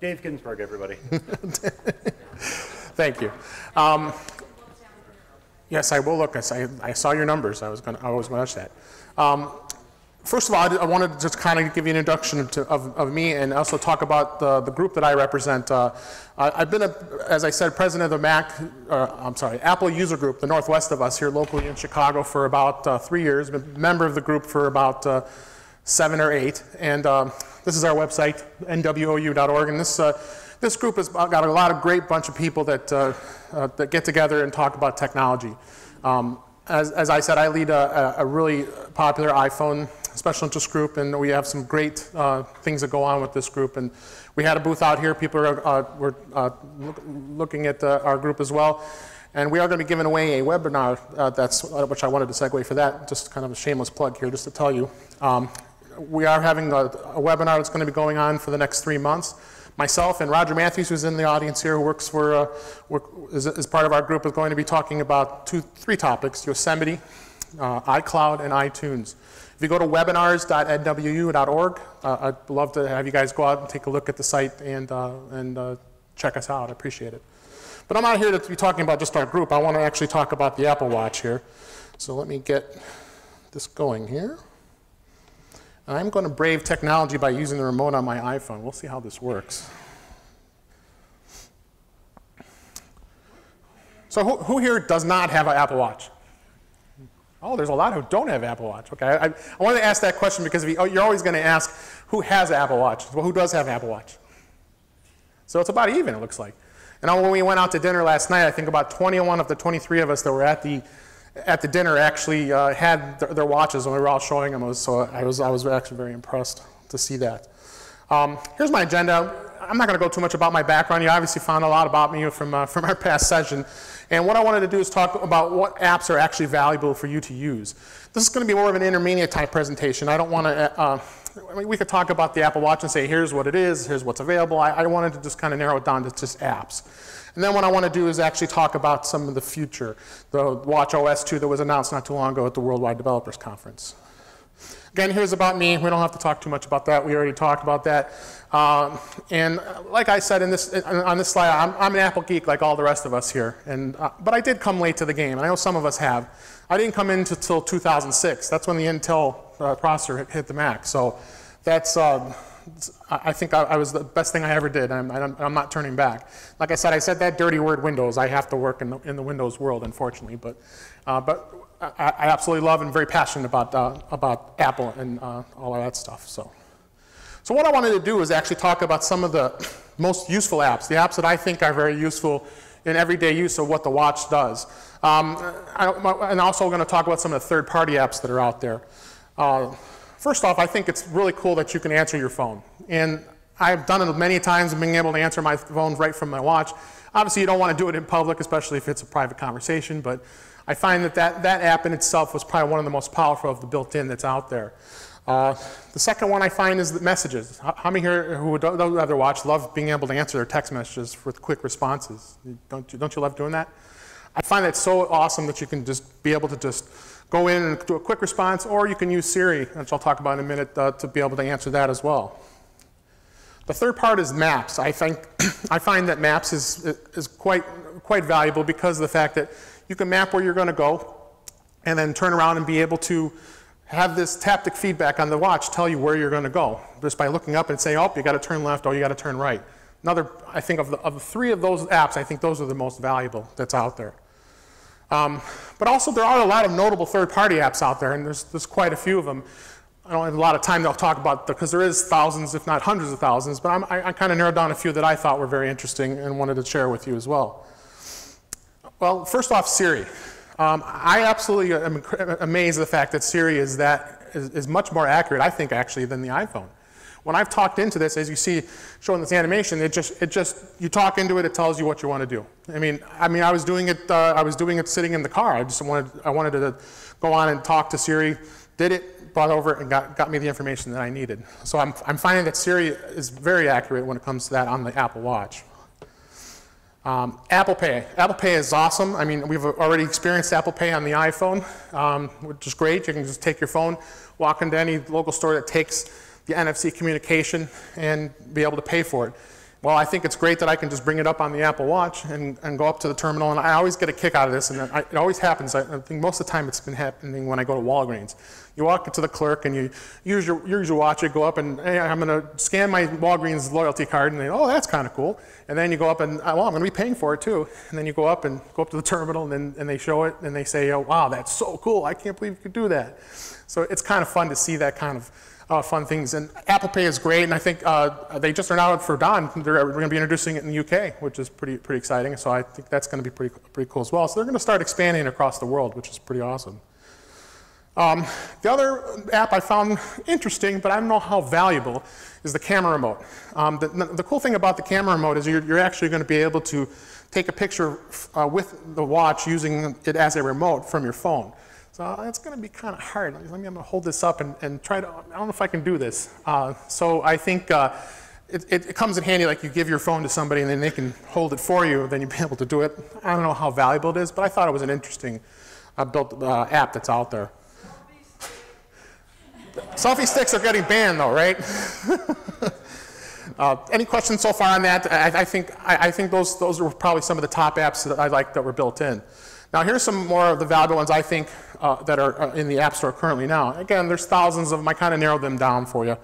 Dave Ginsburg, everybody. Thank you. Yes, I will look. I saw your numbers. I was going to watch that. First of all, I wanted to just kind of give you an introduction of me and also talk about the group that I represent. I've been, as I said, president of the Apple user group, the northwest of us here locally in Chicago for about 3 years. Been a member of the group for about 7 or 8. And this is our website, nwou.org. And this group has got a lot of great bunch of people that get together and talk about technology. As I said, I lead a really popular iPhone special interest group, and we have some great things that go on with this group. And we had a booth out here. People were looking at our group as well. And we are going to be giving away a webinar, which I wanted to segue for that, just kind of a shameless plug here, just to tell you. We are having a webinar that's going to be going on for the next 3 months. Myself and Roger Matthews, who's in the audience here, who works for, is part of our group, is going to be talking about 3 topics: Yosemite, iCloud, and iTunes. If you go to webinars.nwou.org, I'd love to have you guys go out and take a look at the site and check us out. I appreciate it. But I'm not here to be talking about just our group. I want to actually talk about the Apple Watch here. So let me get this going here. I'm going to brave technology by using the remote on my iPhone. We'll see how this works. So who here does not have an Apple Watch? Oh, there's a lot who don't have Apple Watch. Okay, I wanted to ask that question because you're always going to ask who has an Apple Watch. Well, who does have an Apple Watch? So it's about even, it looks like. And when we went out to dinner last night, I think about 21 of the 23 of us that were at the dinner actually had their watches, and we were all showing them. So I was actually very impressed to see that. Here's my agenda. I'm not going to go too much about my background. You obviously found a lot about me from our past session. And what I wanted to do is talk about what apps are actually valuable for you to use. This is going to be more of an intermediate type presentation. I don't want to, we could talk about the Apple Watch and say, here's what it is, here's what's available. I wanted to just kind of narrow it down to just apps. And then what I want to do is actually talk about some of the future, the watchOS 2 that was announced not too long ago at the Worldwide Developers Conference. Again, here's about me. We don't have to talk too much about that. We already talked about that. And like I said on this slide, I'm an Apple geek like all the rest of us here. But I did come late to the game, and I know some of us have. I didn't come in until 2006. That's when the Intel processor hit the Mac. So that's, I think I was the best thing I ever did. I'm not turning back. Like I said that dirty word Windows. I have to work in the Windows world, unfortunately. But I absolutely love and very passionate about Apple and all of that stuff. So what I wanted to do is actually talk about some of the most useful apps, the apps that I think are very useful in everyday use of what the watch does. And also we're going to talk about some of the third-party apps that are out there. First off, I think it's really cool that you can answer your phone. And I've done it many times, being able to answer my phone right from my watch. Obviously, you don't want to do it in public, especially if it's a private conversation, but I find that app in itself was probably one of the most powerful of the built-in that's out there. The second one I find is the messages. How many here who don't have their watch love being able to answer their text messages with quick responses? Don't you love doing that? I find that so awesome that you can just be able to just go in and do a quick response, or you can use Siri, which I'll talk about in a minute, to be able to answer that as well. The third part is Maps. I find that Maps is quite valuable because of the fact that you can map where you're going to go and then turn around and be able to have this haptic feedback on the watch tell you where you're going to go just by looking up and saying, oh, you got to turn left, or you got to turn right. I think of the 3 of those apps, I think those are the most valuable that's out there. But also there are a lot of notable third-party apps out there, and there's quite a few of them. I don't have a lot of time to talk about because there is thousands, if not hundreds of thousands, but I kind of narrowed down a few that I thought were very interesting and wanted to share with you as well. Well, first off, Siri. I absolutely am amazed at the fact that Siri is much more accurate, I think, actually, than the iPhone. When I've talked into this, as you see showing this animation, you talk into it, it tells you what you want to do. I mean, I was doing it sitting in the car. I wanted to go on and talk to Siri, did it, brought over, and got me the information that I needed. So I'm finding that Siri is very accurate when it comes to that on the Apple Watch. Apple Pay. Apple Pay is awesome. I mean, we've already experienced Apple Pay on the iPhone, which is great. You can just take your phone, walk into any local store that takes the NFC communication, and be able to pay for it. Well, I think it's great that I can just bring it up on the Apple Watch and go up to the terminal, and I always get a kick out of this, and it always happens. I think most of the time it's been happening when I go to Walgreens. You walk up to the clerk and you use your watch, you go up and, hey, I'm going to scan my Walgreens loyalty card, and they, oh, that's kind of cool. And then you go up and, well, I'm going to be paying for it too. And then you go up to the terminal, and they show it, and they say, oh, wow, that's so cool. I can't believe you could do that. So it's kind of fun to see that kind of fun things. And Apple Pay is great, and I think they just are now for Don. They're going to be introducing it in the UK, which is pretty exciting. So I think that's going to be pretty cool as well. So they're going to start expanding across the world, which is pretty awesome. The other app I found interesting, but I don't know how valuable, is the camera remote. The cool thing about the camera remote is you're actually going to be able to take a picture with the watch using it as a remote from your phone. So it's going to be kind of hard. I'm going to hold this up and try to, I don't know if I can do this. So I think it comes in handy, like you give your phone to somebody and then they can hold it for you, then you'll be able to do it. I don't know how valuable it is, but I thought it was an interesting built app that's out there. Selfie sticks are getting banned though, right? Any questions so far on that? I think those were probably some of the top apps that I liked that were built in. Now here's some more of the valuable ones I think that are in the App Store currently now. Again, there's thousands of them. I kind of narrowed them down for you.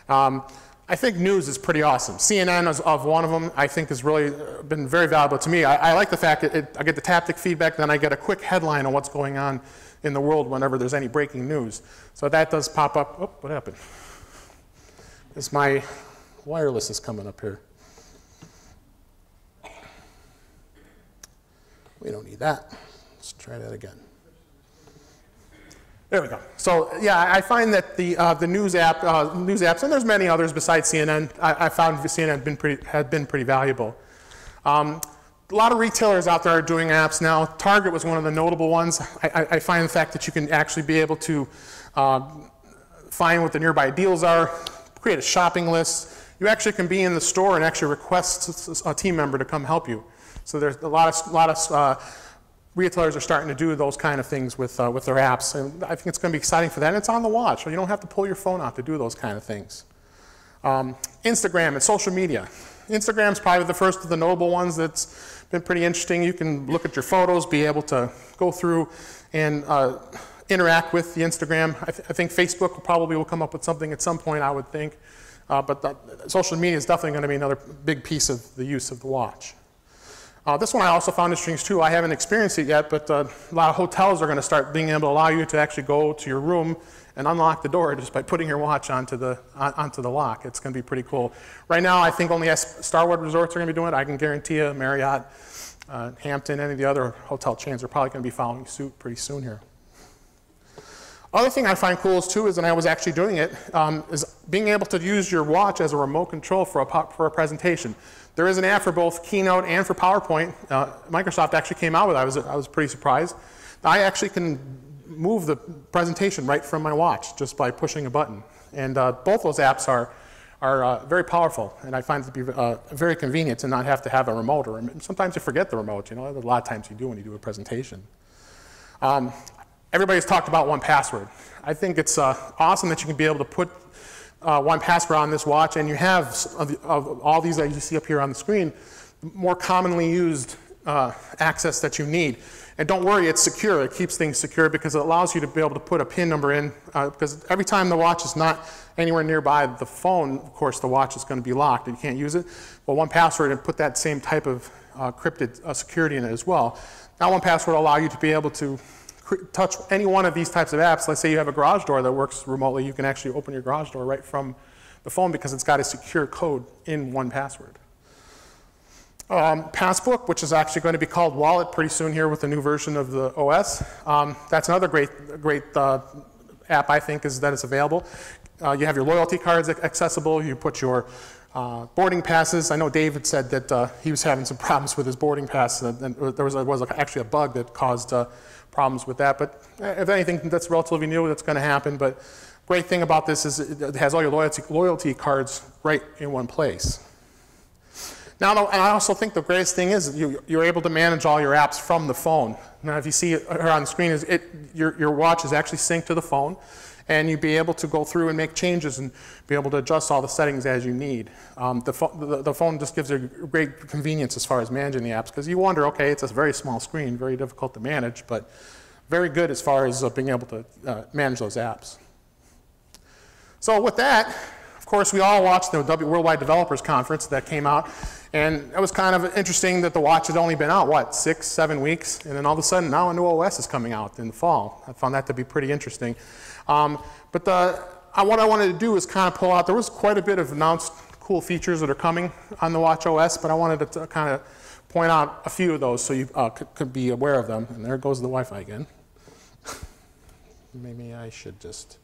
I think news is pretty awesome. CNN is one of them. I think has really been very valuable to me. I like the fact that I get the taptic feedback, then I get a quick headline on what's going on in the world whenever there's any breaking news. So that does pop up. Oh, what happened? Is my wireless is coming up here. We don't need that. Let's try that again. There we go. So yeah, I find that the news apps, and there's many others besides CNN, I found CNN had been pretty valuable. A lot of retailers out there are doing apps now. Target was one of the notable ones. I find the fact that you can actually be able to find what the nearby deals are, create a shopping list. You actually can be in the store and actually request a team member to come help you. So there's a lot of retailers are starting to do those kind of things with their apps, and I think it's going to be exciting for that. And it's on the watch, so you don't have to pull your phone out to do those kind of things. Instagram and social media. Instagram's probably the first of the notable ones that's been pretty interesting. You can look at your photos, be able to go through and interact with the Instagram. I think Facebook probably will come up with something at some point, I would think. But social media is definitely going to be another big piece of the use of the watch. This one I also found interesting too. I haven't experienced it yet, but a lot of hotels are going to start being able to allow you to actually go to your room and unlock the door just by putting your watch onto the lock. It's going to be pretty cool. Right now, I think only Starwood Resorts are going to be doing it. I can guarantee you Marriott, Hampton, any of the other hotel chains are probably going to be following suit pretty soon here. Other thing I find cool too is, and I was actually doing it, is being able to use your watch as a remote control for a presentation. There is an app for both Keynote and for PowerPoint. Microsoft actually came out with it. I was pretty surprised. I actually can move the presentation right from my watch just by pushing a button. And both those apps are very powerful, and I find it to be very convenient to not have to have a remote. Or sometimes you forget the remote. You know, a lot of times you do when you do a presentation. Everybody's talked about 1Password. I think it's awesome that you can be able to put 1Password on this watch, and you have of all these that you see up here on the screen, more commonly used access that you need. And don't worry, it's secure. It keeps things secure because it allows you to be able to put a PIN number in, because every time the watch is not anywhere nearby the phone, of course, the watch is going to be locked and you can't use it. But 1Password and put that same type of encrypted security in it as well. Now 1Password will allow you to be able to touch any one of these types of apps. Let's say you have a garage door that works remotely. You can actually open your garage door right from the phone because it's got a secure code in 1Password. Passbook, which is actually going to be called Wallet pretty soon here with the new version of the OS. That's another great app, I think, is that it's available. You have your loyalty cards accessible. You put your boarding passes. I know David said that he was having some problems with his boarding pass, and there was actually a bug that caused problems with that. But if anything, that's relatively new, that's going to happen. But great thing about this is it has all your loyalty cards right in one place. Now, and I also think the greatest thing is you're able to manage all your apps from the phone. Now, if you see it here on the screen, your watch is actually synced to the phone, and you'd be able to go through and make changes and be able to adjust all the settings as you need. The phone just gives you a great convenience as far as managing the apps, because you wonder, okay, it's a very small screen, very difficult to manage, but very good as far as being able to manage those apps. So with that, of course, we all watched the Worldwide Developers Conference that came out, and it was kind of interesting that the watch had only been out, what, 6, 7 weeks, and then all of a sudden now a new OS is coming out in the fall. I found that to be pretty interesting. What I wanted to do is kind of pull out, there was quite a bit of announced cool features that are coming on the watchOS, but I wanted to kind of point out a few of those so you could be aware of them. And there goes the Wi-Fi again. Maybe I should just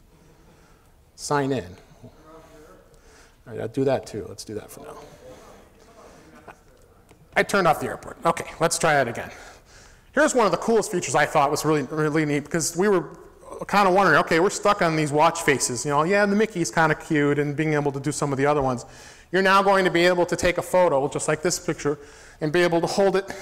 sign in. All right, I'll do that too. Let's do that for now. I turned off the airport. Okay, let's try that again. Here's one of the coolest features I thought was really, really neat, because we were kind of wondering, okay, we're stuck on these watch faces. You know, yeah, the Mickey's kind of cute and being able to do some of the other ones. You're now going to be able to take a photo, just like this picture, and be able to hold it,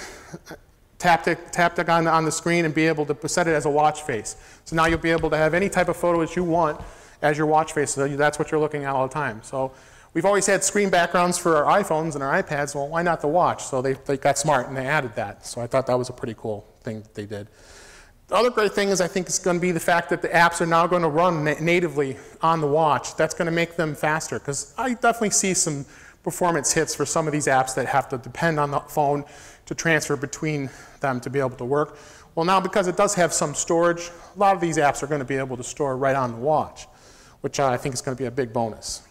tap it on the screen, and be able to set it as a watch face. So now you'll be able to have any type of photo that you want as your watch face. So that's what you're looking at all the time. So we've always had screen backgrounds for our iPhones and our iPads. Well, why not the watch? So they got smart and they added that. So I thought that was a pretty cool thing that they did. The other great thing is I think it's going to be the fact that the apps are now going to run natively on the watch. That's going to make them faster, because I definitely see some performance hits for some of these apps that have to depend on the phone to transfer between them to be able to work. Well, now because it does have some storage, a lot of these apps are going to be able to store right on the watch, which I think is going to be a big bonus.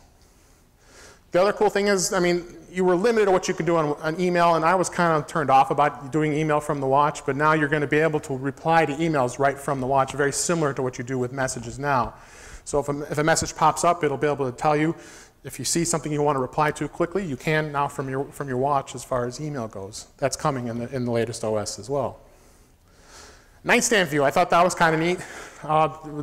The other cool thing is, I mean, you were limited to what you could do on email, and I was kind of turned off about doing email from the watch, but now you're going to be able to reply to emails right from the watch, very similar to what you do with messages now. So if a message pops up, it'll be able to tell you if you see something you want to reply to quickly, you can now from your watch as far as email goes. That's coming in the latest OS as well. Nightstand view, I thought that was kind of neat.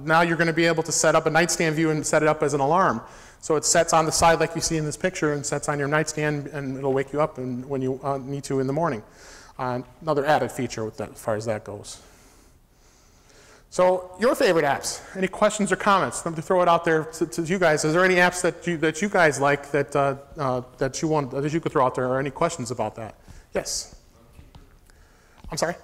Now you're going to be able to set up a nightstand view and set it up as an alarm. So it sets on the side like you see in this picture and sets on your nightstand, and it'll wake you up when you need to in the morning. Another added feature with that, as far as that goes. So your favorite apps, any questions or comments? Let me throw it out there to you guys. Is there any apps that you guys like that you could throw out there, or any questions about that? Yes? I'm sorry?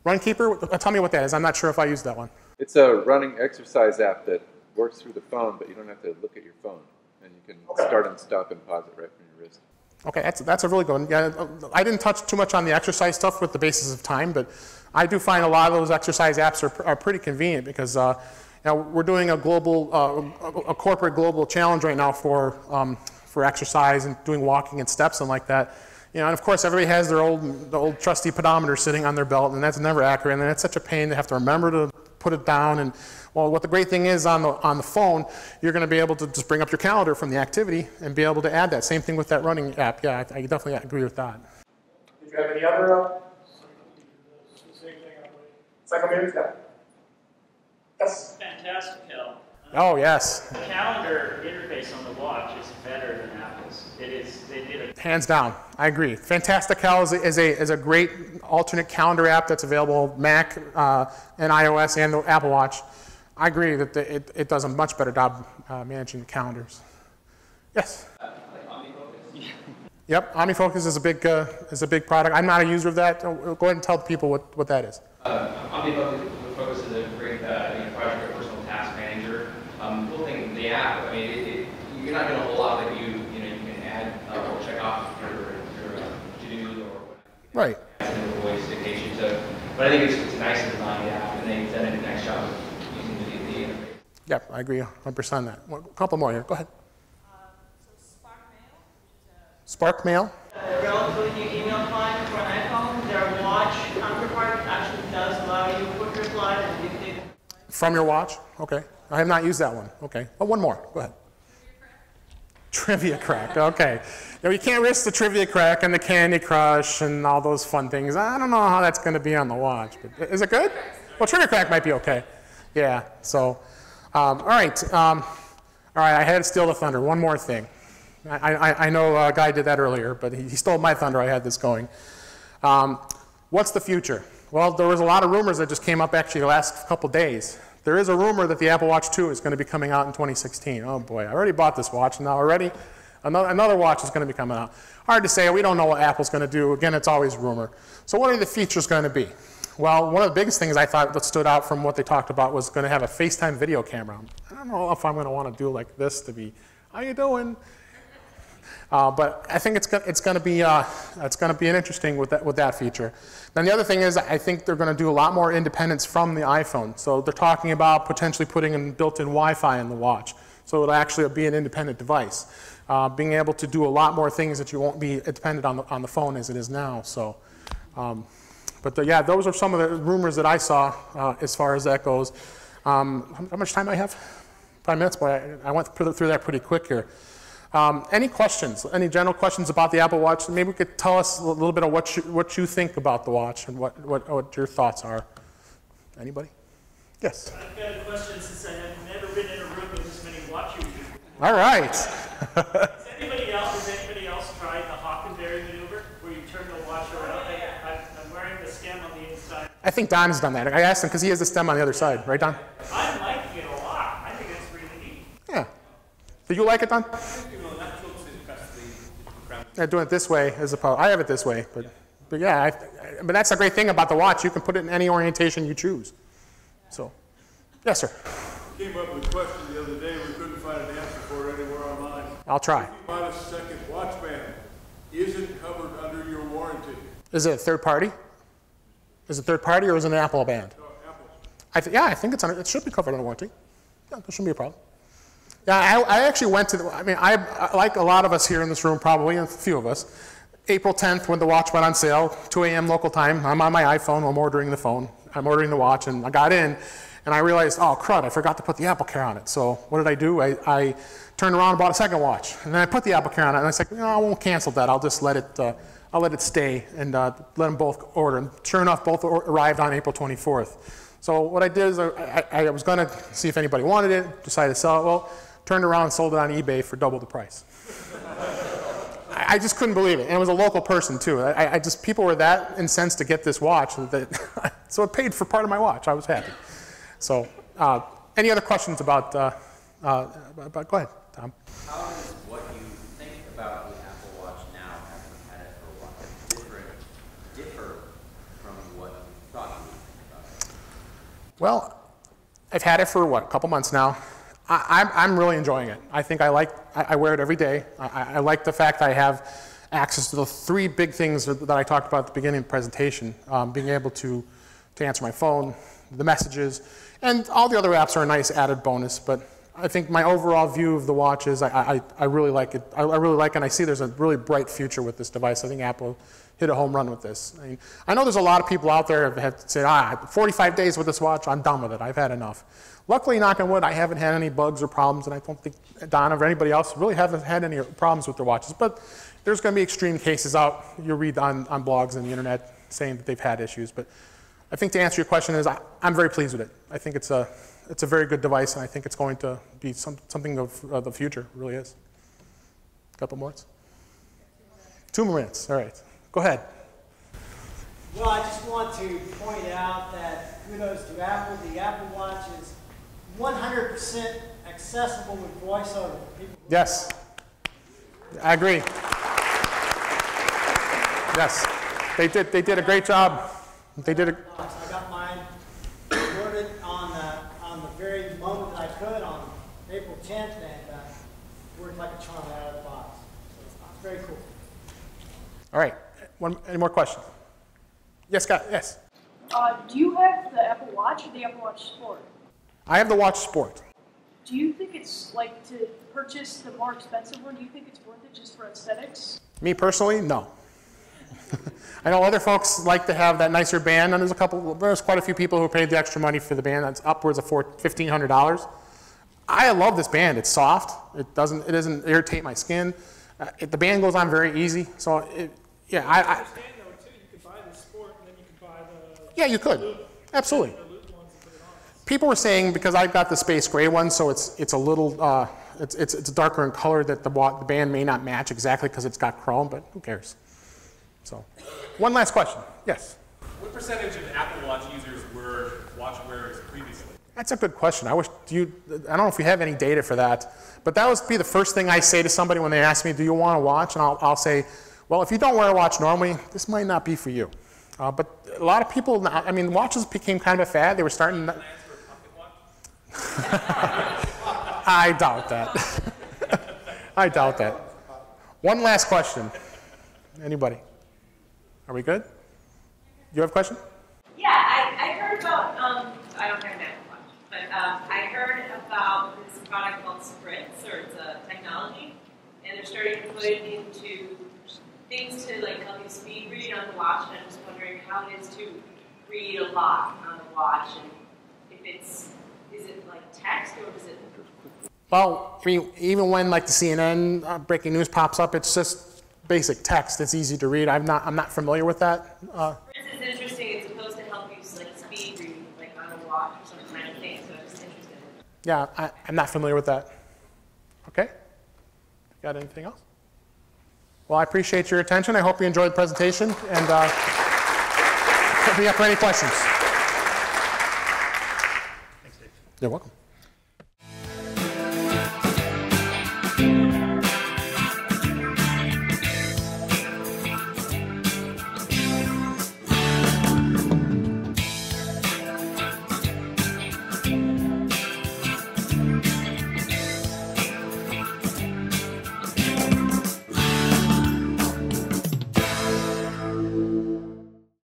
Runkeeper? Tell me what that is. I'm not sure if I used that one. It's a running exercise app that works through the phone, but you don't have to look at your phone. And you can start and stop and pause it right from your wrist. Okay, that's a really good one. Yeah, I didn't touch too much on the exercise stuff with the basis of time, but I do find a lot of those exercise apps are pretty convenient, because we're doing a global, a corporate global challenge right now for exercise and doing walking and steps and like that. You know, and of course everybody has the old trusty pedometer sitting on their belt, and that's never accurate, and it's such a pain. They have to remember to put it down. And well, what the great thing is on the phone, you're going to be able to just bring up your calendar from the activity and be able to add that. Same thing with that running app. Yeah, I definitely agree with that. Did you have any other? Psychometers? Yeah. Yes. Fantastic, Cal. Oh yes. The calendar interface on the watch is better than Apple's. It is. They did it. Hands down, I agree. Fantastical is a great alternate calendar app that's available Mac and iOS and the Apple Watch. I agree that it does a much better job managing the calendars. Yes. Like OmniFocus. Yep, OmniFocus is a big product. I'm not a user of that. Go ahead and tell the people what that is. OmniFocus is a great project or personal task manager. The cool thing, the app, I mean, you're not doing a whole lot, but you can add or check off your to-dos or whatever. Right. And the voice dictation. So, but I think it's nice to design the app, and they've done a nice job of using the interface. Yep, I agree 100% on that. A couple more here. Go ahead. So Spark Mail? a relatively new email client for an iPhone. Their watch counterpart actually does allow you quick replies and dictate. From your watch? Okay. I have not used that one. Okay. Oh, one more. Go ahead. Trivia Crack. Okay. Now, you can't risk the Trivia Crack and the Candy Crush and all those fun things. I don't know how that's going to be on the watch. But is it good? Well, Trivia Crack might be okay. Yeah. So, all right. All right. I had to steal the thunder. One more thing. I know a guy did that earlier, but he stole my thunder. I had this going. What's the future? Well, there was a lot of rumors that just came up actually the last couple days There is a rumor that the Apple Watch 2 is going to be coming out in 2016. Oh boy, I already bought this watch, and now already another watch is going to be coming out. Hard to say. We don't know what Apple's going to do. Again, it's always rumor. So what are the features going to be? Well, one of the biggest things I thought that stood out from what they talked about was going to have a FaceTime video camera. I don't know if I'm going to want to do like this to be, how you doing? But I think it's going to be an interesting with that feature. Then the other thing is I think they're going to do a lot more independence from the iPhone. So they're talking about potentially putting in built-in Wi-Fi in the watch. So it'll actually be an independent device. Being able to do a lot more things that you won't be dependent on the phone as it is now. So, yeah, those are some of the rumors that I saw as far as that goes. How much time do I have? 5 minutes, boy, I went through that pretty quick here. Any questions? Any general questions about the Apple Watch? Maybe we could tell us a little bit of what you think about the watch and what your thoughts are. Anybody? Yes. I've got a question since I have never been in a room with this many watch users. All right. Has anybody else tried the Hockenberry maneuver where you turn the watch around? I'm wearing the stem on the inside. I think Don has done that. I asked him because he has the stem on the other side, right, Don? I'm liking it a lot. I think it's really neat. Yeah. Did you like it, Don? Yeah, doing it this way as opposed. I have it this way, but yeah, but that's the great thing about the watch. You can put it in any orientation you choose. So, yes, sir. Came up with a question the other day. We couldn't find an answer for it anywhere online. I'll try. If you buy a second watch band, is it covered under your warranty? Is it a third party? Is it third party or is it an Apple band? No, Apple. Yeah, I think it should be covered under warranty. Yeah, there shouldn't be a problem. Yeah, I actually went to I like a lot of us here in this room, probably, a few of us, April 10th when the watch went on sale, 2 a.m. local time. I'm on my iPhone. I'm ordering the phone. I'm ordering the watch, and I got in, and I realized, oh, crud, I forgot to put the Apple Care on it. So what did I do? I turned around and bought a second watch, and then I put the Apple Care on it, and I said, no, I won't cancel that. I'll just let it stay and let them both order. And sure enough, both arrived on April 24th. So what I did is I was going to see if anybody wanted it, decided to sell it. Well, turned around and sold it on eBay for double the price. I just couldn't believe it. And it was a local person, too. People were that incensed to get this watch that so it paid for part of my watch. I was happy. So, any other questions about go ahead, Tom. How does what you think about the Apple Watch now, having had it for a while, differ from what you thought you would think about it? Well, I've had it for, a couple months now. I'm really enjoying it. I think I wear it every day. I like the fact I have access to the 3 big things that I talked about at the beginning of the presentation. Being able to answer my phone, the messages, and all the other apps are a nice added bonus. But I think my overall view of the watch is I really like it. I really like it, and I see there's a really bright future with this device. I think Apple hit a home run with this. I know there's a lot of people out there who have said, 45 days with this watch, I'm done with it. I've had enough. Luckily, knock on wood, I haven't had any bugs or problems, and I don't think Don or anybody else really haven't had any problems with their watches. But there's going to be extreme cases out. You read on blogs and the internet saying that they've had issues. But I think to answer your question is I'm very pleased with it. I think it's a very good device, and I think it's going to be something of the future. It really is. A couple more minutes? 2 more minutes. All right. Go ahead. Well, I just want to point out that kudos to Apple. The Apple Watch is 100% accessible with VoiceOver for people. Yes, I agree. Yes, they did a great job. They did. I got mine ordered on the very moment that I could on April 10th, and worked like a charm out of the box. So it's very cool. All right. Any more questions? Yes, Scott. Yes. Do you have the Apple Watch or the Apple Watch Sport? I have the Watch Sport. Do you think it's like to purchase the more expensive one? Do you think it's worth it just for aesthetics? Me personally, no. I know other folks like to have that nicer band, and there's quite a few people who paid the extra money for the band. That's upwards of $1,500. I love this band. It's soft. It doesn't irritate my skin. The band goes on very easy. So I understand though too. You could buy the Sport and then you could buy the. Yeah, you could. Absolutely. People were saying, because I've got the space gray one, so it's a little it's darker in color, that the band may not match exactly because it's got chrome, but who cares? So, one last question. Yes. What percentage of Apple Watch users were watch wearers previously? That's a good question. I don't know if we have any data for that, but that would be the first thing I say to somebody when they ask me, do you want a watch? And I'll say, well, if you don't wear a watch normally, this might not be for you. But a lot of people, I mean, watches became kind of a fad. They were starting to... I doubt that. I doubt that. One last question. Anybody? Are we good? You have a question? Yeah, I heard about, I don't have an Apple Watch, but I heard about this product called Spritz, or it's a technology, and they're starting to put it into things to like help you speed read on the watch, and I'm just wondering how it is to read a lot on the watch, and if is it like text, or is it? Well, I mean, even when like the CNN breaking news pops up, it's just basic text. It's easy to read. I'm not familiar with that. This is interesting. It's supposed to help you like speed read, like on a watch or some kind of thing. So I'm just interested. Yeah, I'm not familiar with that. Okay. Got anything else? Well, I appreciate your attention. I hope you enjoyed the presentation, and hit me up for any questions. Thanks, Dave. You're welcome.